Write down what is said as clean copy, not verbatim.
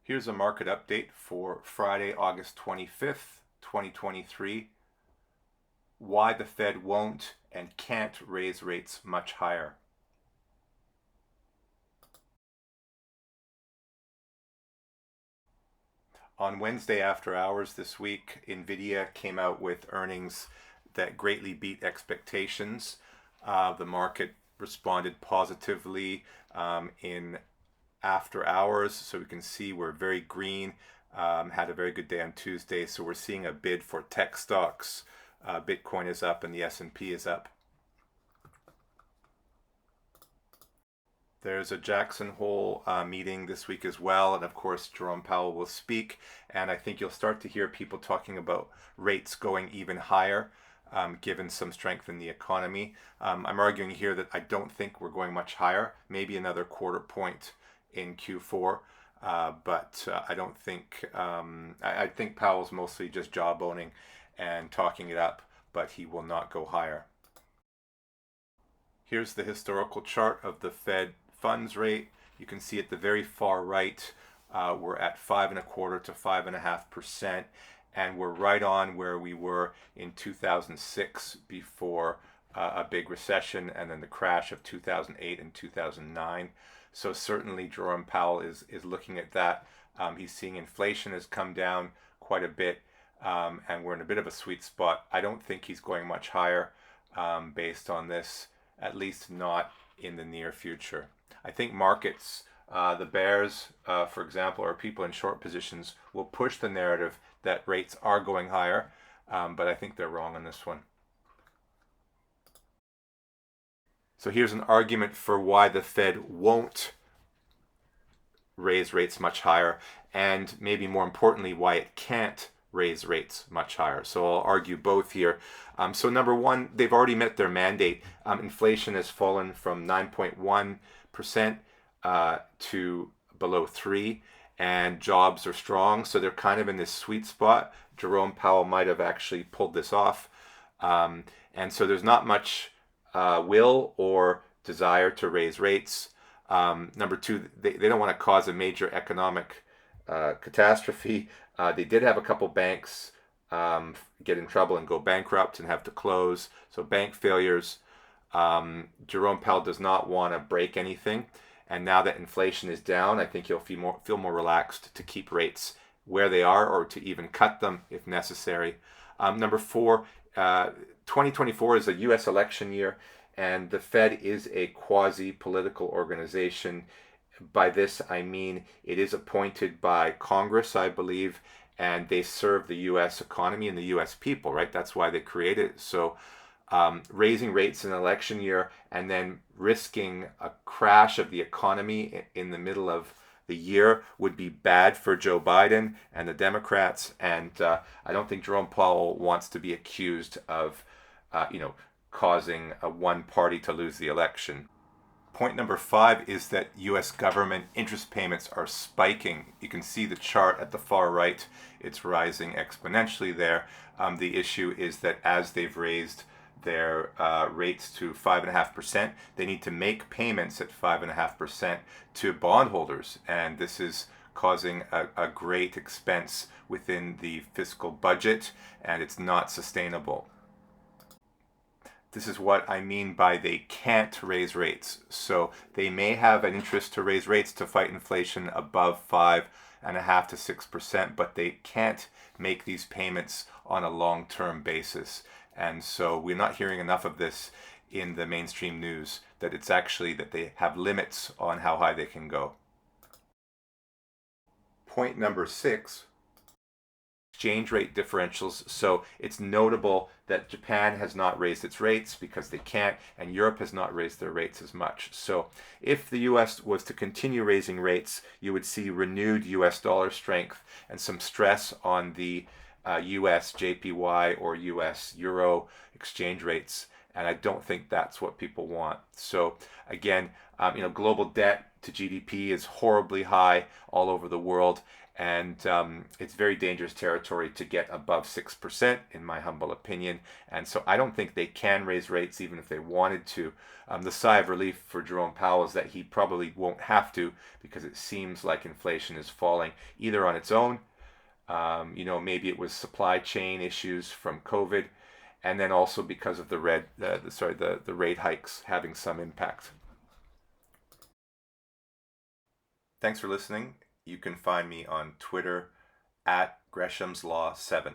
Here's a market update for Friday, August 25th, 2023. Why the Fed won't and can't raise rates much higher. On Wednesday after hours this week, Nvidia came out with earnings that greatly beat expectations. The market responded positively in after hours, so we can see we're very green. Had a very good day on Tuesday, so we're seeing a bid for tech stocks. Bitcoin is up and the S&P is up. There's a Jackson Hole meeting this week as well, and of course Jerome Powell will speak, and I think you'll start to hear people talking about rates going even higher, given some strength in the economy. I'm arguing here that I don't think we're going much higher, maybe another quarter point in Q4, but I don't think, I think Powell's mostly just jawboning and talking it up, but he will not go higher. Here's the historical chart of the Fed funds rate. You can see at the very far right, we're at 5.25% to 5.5%, and we're right on where we were in 2006 before a big recession and then the crash of 2008 and 2009. So certainly Jerome Powell is looking at that. He's seeing inflation has come down quite a bit, and we're in a bit of a sweet spot. I don't think he's going much higher based on this, at least not in the near future. I think markets, the bears, for example, or people in short positions, will push the narrative that rates are going higher, but I think they're wrong on this one. So here's an argument for why the Fed won't raise rates much higher, and maybe more importantly, why it can't raise rates much higher. So I'll argue both here. So number one, they've already met their mandate. Inflation has fallen from 9.1% to below 3%, and jobs are strong. So they're kind of in this sweet spot. Jerome Powell might have actually pulled this off. And so there's not much will or desire to raise rates. Number two, they don't want to cause a major economic catastrophe. They did have a couple banks get in trouble and go bankrupt and have to close. So bank failures. Jerome Powell does not want to break anything. And now that inflation is down, I think he'll feel more relaxed to keep rates where they are or to even cut them if necessary. Number four, 2024 is a U.S. election year, and the Fed is a quasi-political organization. By this, I mean it is appointed by Congress, I believe, and they serve the U.S. economy and the U.S. people, right? That's why they created it. So raising rates in an election year and then risking a crash of the economy in the middle of the year would be bad for Joe Biden and the Democrats. And I don't think Jerome Powell wants to be accused of, causing one party to lose the election. Point number 5 is that U.S. government interest payments are spiking. You can see the chart at the far right. It's rising exponentially there. The issue is that as they've raised their rates to 5.5%, they need to make payments at 5.5% to bondholders. And this is causing a great expense within the fiscal budget, and it's not sustainable. This is what I mean by they can't raise rates. So they may have an interest to raise rates to fight inflation above 5.5% to 6%, but they can't make these payments on a long-term basis. And so we're not hearing enough of this in the mainstream news, that it's actually that they have limits on how high they can go. Point number 6. Exchange rate differentials. So it's notable that Japan has not raised its rates because they can't, and Europe has not raised their rates as much. So if the US was to continue raising rates, you would see renewed US dollar strength and some stress on the US JPY or US Euro exchange rates. and I don't think that's what people want. So again, global debt to GDP is horribly high all over the world, and it's very dangerous territory to get above 6%, in my humble opinion. And so I don't think they can raise rates even if they wanted to. The sigh of relief for Jerome Powell is that he probably won't have to, because it seems like inflation is falling either on its own. Maybe it was supply chain issues from COVID, and then also because of the rate hikes having some impact. Thanks for listening. You can find me on Twitter at Gresham's Law 7.